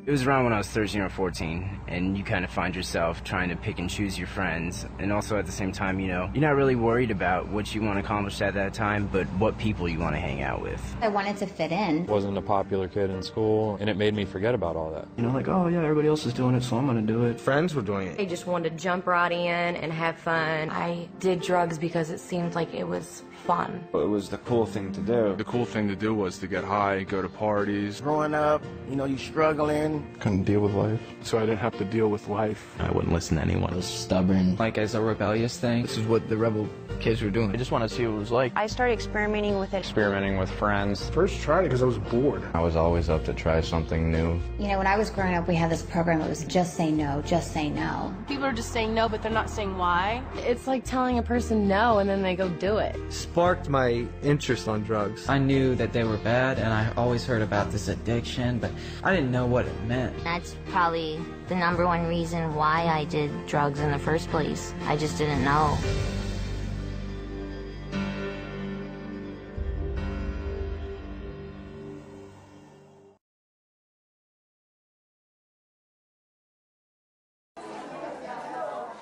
It was around when I was 13 or 14, and you kind of find yourself trying to pick and choose your friends, and also at the same time, you know, you're not really worried about what you want to accomplish at that time, but what people you want to hang out with. I wanted to fit in. Wasn't a popular kid in school, and it made me forget about all that. You know, like, oh yeah, everybody else is doing it, so I'm gonna do it. Friends were doing it. I just wanted to jump right in and have fun. I did drugs because it seemed like it was fun. It was the cool thing to do. The cool thing to do was to get high, go to parties. Growing up, you know, you struggling. Couldn't deal with life, so I didn't have to deal with life. I wouldn't listen to anyone. I was stubborn. Like as a rebellious thing. This is what the rebel kids were doing. I just wanted to see what it was like. I started experimenting with it. Experimenting with friends. First tried it because I was bored. I was always up to try something new. You know, when I was growing up, we had this program that was just say no, just say no. People are just saying no, but they're not saying why. It's like telling a person no and then they go do it. Sparked my interest on drugs. I knew that they were bad, and I always heard about this addiction, but I didn't know what it meant. That's probably the #1 reason why I did drugs in the first place. I just didn't know.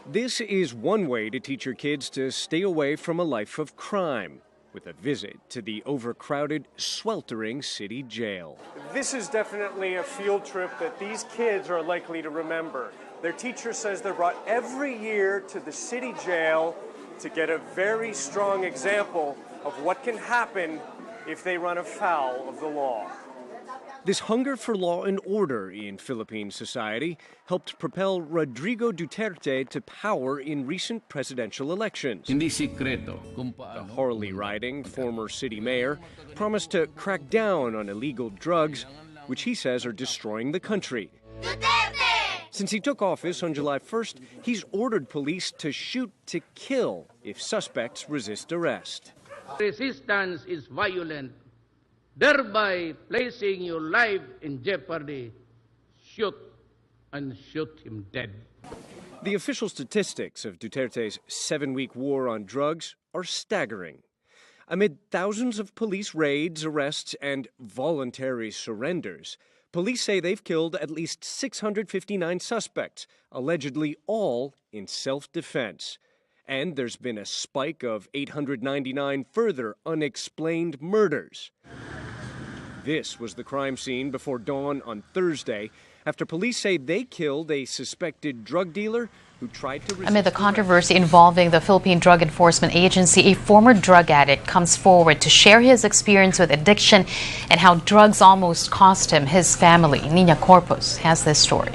This is one way to teach your kids to stay away from a life of crime, with a visit to the overcrowded, sweltering city jail. This is definitely a field trip that these kids are likely to remember. Their teacher says they're brought every year to the city jail to get a very strong example of what can happen if they run afoul of the law. This hunger for law and order in Philippine society helped propel Rodrigo Duterte to power in recent presidential elections. The Harley-riding former city mayor promised to crack down on illegal drugs, which he says are destroying the country. Since he took office on July 1st, he's ordered police to shoot to kill if suspects resist arrest. Resistance is violent, thereby placing your life in jeopardy. Shoot and shoot him dead. The official statistics of Duterte's 7-week war on drugs are staggering. Amid thousands of police raids, arrests, and voluntary surrenders, police say they've killed at least 659 suspects, allegedly all in self-defense. And there's been a spike of 899 further unexplained murders. This was the crime scene before dawn on Thursday, after police say they killed a suspected drug dealer who tried to resist. Amid the controversy involving the Philippine Drug Enforcement Agency, a former drug addict comes forward to share his experience with addiction and how drugs almost cost him his family. Nina Corpus has this story.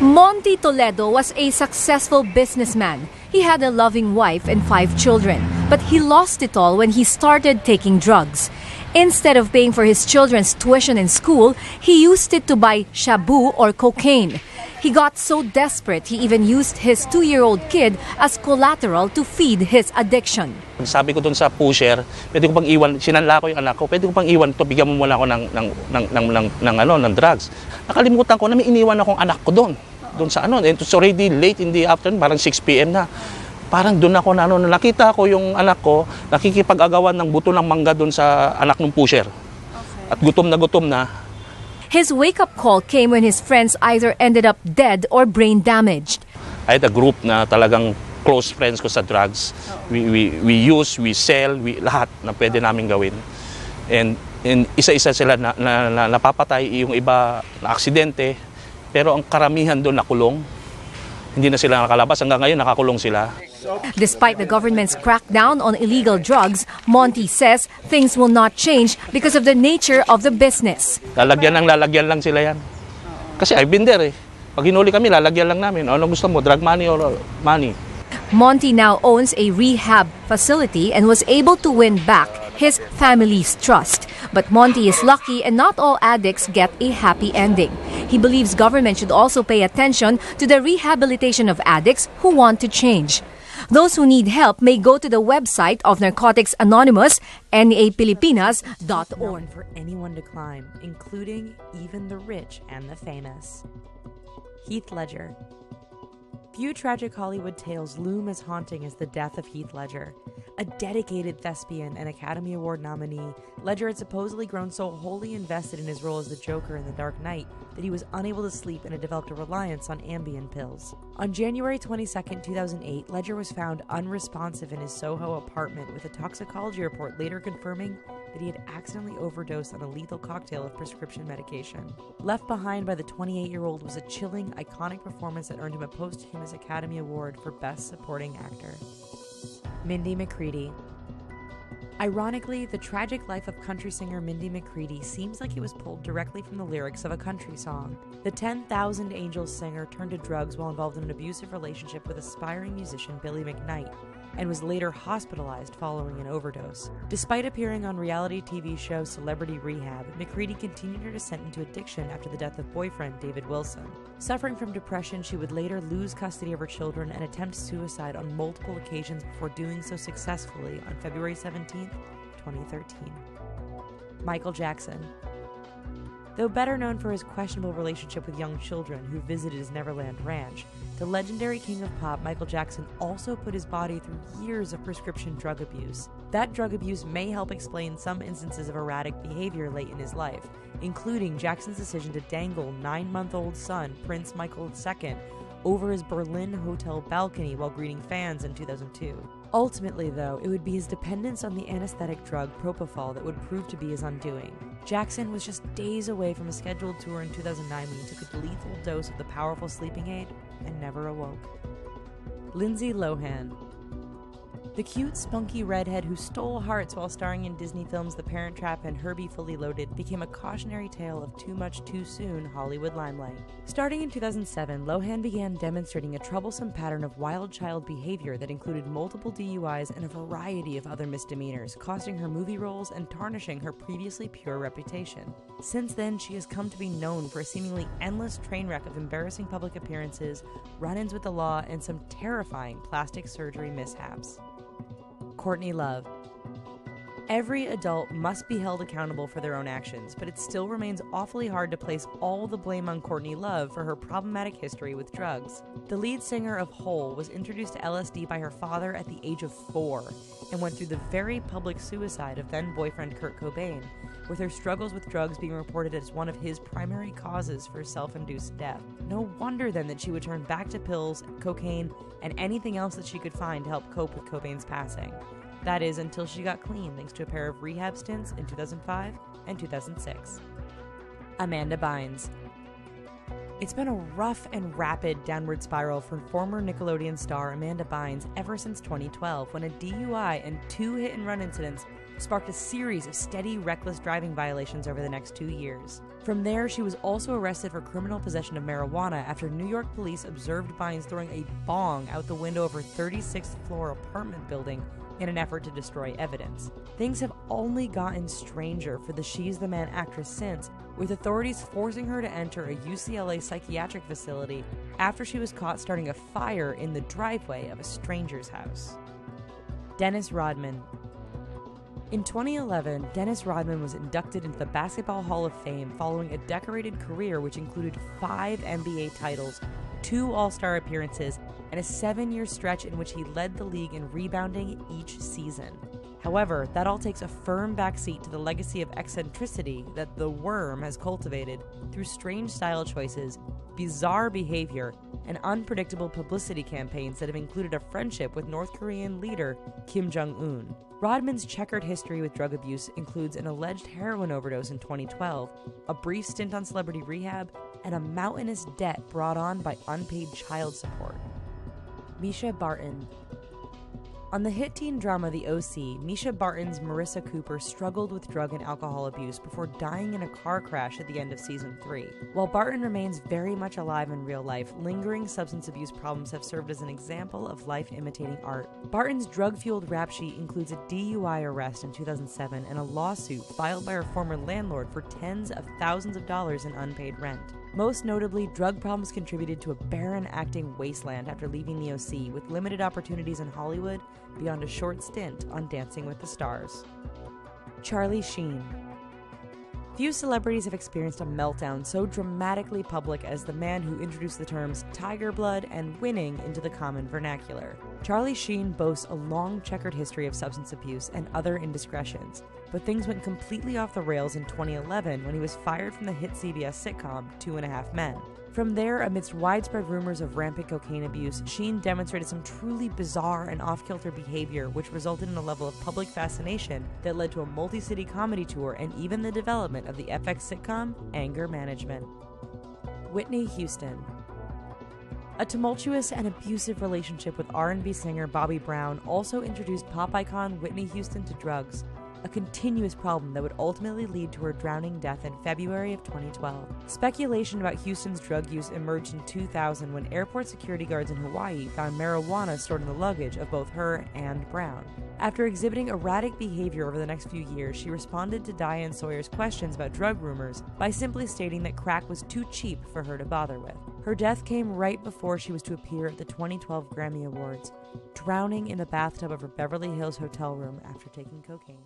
Monty Toledo was a successful businessman. He had a loving wife and 5 children, but he lost it all when he started taking drugs. Instead of paying for his children's tuition in school, he used it to buy shabu or cocaine. He got so desperate, he even used his 2-year-old kid as collateral to feed his addiction. Sabi ko dun sa pusher, pwede ko pang iwan, sinanla ko yung anak ko, pwede ko pang iwan to, bigyan mo muna ako ng drugs. Nakalimutan ko na may iniwan akong anak ko doon sa ano, and it's already late in the afternoon, parang 6 p.m. na. Parang doon ako na nakita ko yung anak ko, nakikipag-agawan ng buto ng mangga doon sa anak ng pusher. At gutom na. His wake-up call came when his friends either ended up dead or brain damaged. I had a group na talagang close friends ko sa drugs. We use, we sell, lahat na pwede namin gawin. And isa-isa sila na napapatay, yung iba na aksidente. Pero ang karamihan doon nakulong. Hindi na sila nakalabas. Hanggang ngayon nakakulong sila. Despite the government's crackdown on illegal drugs, Monty says things will not change because of the nature of the business. Lalagyan lang sila yan. Kasi I've been there eh. Pag hinuli kami, lalagyan lang namin. Ano gusto mo, drug money or money? Monty now owns a rehab facility and was able to win back his family's trust. But Monty is lucky and not all addicts get a happy ending. He believes government should also pay attention to the rehabilitation of addicts who want to change. Those who need help may go to the website of Narcotics Anonymous, napilipinas.org. For anyone to climb, including even the rich and the famous. Heath Ledger. Few tragic Hollywood tales loom as haunting as the death of Heath Ledger. A dedicated thespian and Academy Award nominee, Ledger had supposedly grown so wholly invested in his role as the Joker in The Dark Knight that he was unable to sleep and had developed a reliance on Ambien pills. On January 22, 2008, Ledger was found unresponsive in his Soho apartment, with a toxicology report later confirming that he had accidentally overdosed on a lethal cocktail of prescription medication. Left behind by the 28-year-old was a chilling, iconic performance that earned him a posthumous Academy Award for Best Supporting Actor. Mindy McCready. Ironically, the tragic life of country singer Mindy McCready seems like it was pulled directly from the lyrics of a country song. The 10,000 Angels singer turned to drugs while involved in an abusive relationship with aspiring musician Billy McKnight, and was later hospitalized following an overdose. Despite appearing on reality TV show Celebrity Rehab, McCready continued her descent into addiction after the death of boyfriend David Wilson. Suffering from depression, she would later lose custody of her children and attempt suicide on multiple occasions before doing so successfully on February 17, 2013. Michael Jackson. Though better known for his questionable relationship with young children who visited his Neverland Ranch, the legendary king of pop Michael Jackson also put his body through years of prescription drug abuse. That drug abuse may help explain some instances of erratic behavior late in his life, including Jackson's decision to dangle 9-month-old son Prince Michael II over his Berlin hotel balcony while greeting fans in 2002. Ultimately, though, it would be his dependence on the anesthetic drug propofol that would prove to be his undoing. Jackson was just days away from a scheduled tour in 2009 when he took a lethal dose of the powerful sleeping aid and never awoke. Lindsay Lohan. The cute, spunky redhead who stole hearts while starring in Disney films The Parent Trap and Herbie Fully Loaded became a cautionary tale of too much too soon Hollywood limelight. Starting in 2007, Lohan began demonstrating a troublesome pattern of wild child behavior that included multiple DUIs and a variety of other misdemeanors, costing her movie roles and tarnishing her previously pure reputation. Since then, she has come to be known for a seemingly endless train wreck of embarrassing public appearances, run-ins with the law, and some terrifying plastic surgery mishaps. Courtney Love. Every adult must be held accountable for their own actions, but it still remains awfully hard to place all the blame on Courtney Love for her problematic history with drugs. The lead singer of Hole was introduced to LSD by her father at the age of 4 and went through the very public suicide of then-boyfriend Kurt Cobain, with her struggles with drugs being reported as one of his primary causes for self-induced death. No wonder then that she would turn back to pills, cocaine, and anything else that she could find to help cope with Cobain's passing. That is, until she got clean thanks to a pair of rehab stints in 2005 and 2006. Amanda Bynes. It's been a rough and rapid downward spiral for former Nickelodeon star Amanda Bynes ever since 2012, when a DUI and 2 hit-and-run incidents sparked a series of steady, reckless driving violations over the next 2 years. From there, she was also arrested for criminal possession of marijuana after New York police observed Bynes throwing a bong out the window of her 36th floor apartment building in an effort to destroy evidence. Things have only gotten stranger for the She's the Man actress since, with authorities forcing her to enter a UCLA psychiatric facility after she was caught starting a fire in the driveway of a stranger's house. Dennis Rodman. In 2011, Dennis Rodman was inducted into the Basketball Hall of Fame following a decorated career which included 5 NBA titles, 2 All-Star appearances, and a 7-year stretch in which he led the league in rebounding each season. However, that all takes a firm backseat to the legacy of eccentricity that the Worm has cultivated through strange style choices, bizarre behavior, and unpredictable publicity campaigns that have included a friendship with North Korean leader Kim Jong-un. Rodman's checkered history with drug abuse includes an alleged heroin overdose in 2012, a brief stint on Celebrity Rehab, and a mountainous debt brought on by unpaid child support. Misha Barton. On the hit teen drama The O.C., Misha Barton's Marissa Cooper struggled with drug and alcohol abuse before dying in a car crash at the end of season 3. While Barton remains very much alive in real life, lingering substance abuse problems have served as an example of life imitating art. Barton's drug-fueled rap sheet includes a DUI arrest in 2007 and a lawsuit filed by her former landlord for tens of thousands of dollars in unpaid rent. Most notably, drug problems contributed to a barren acting wasteland after leaving the O.C., with limited opportunities in Hollywood beyond a short stint on Dancing with the Stars. Charlie Sheen. Few celebrities have experienced a meltdown so dramatically public as the man who introduced the terms tiger blood and winning into the common vernacular. Charlie Sheen boasts a long checkered history of substance abuse and other indiscretions, but things went completely off the rails in 2011 when he was fired from the hit CBS sitcom 2.5 Men. From there, amidst widespread rumors of rampant cocaine abuse, Sheen demonstrated some truly bizarre and off-kilter behavior which resulted in a level of public fascination that led to a multi-city comedy tour and even the development of the FX sitcom Anger Management. Whitney Houston. A tumultuous and abusive relationship with R&B singer Bobby Brown also introduced pop icon Whitney Houston to drugs, a continuous problem that would ultimately lead to her drowning death in February of 2012. Speculation about Houston's drug use emerged in 2000 when airport security guards in Hawaii found marijuana stored in the luggage of both her and Brown. After exhibiting erratic behavior over the next few years, she responded to Diane Sawyer's questions about drug rumors by simply stating that crack was too cheap for her to bother with. Her death came right before she was to appear at the 2012 Grammy Awards, drowning in the bathtub of her Beverly Hills hotel room after taking cocaine.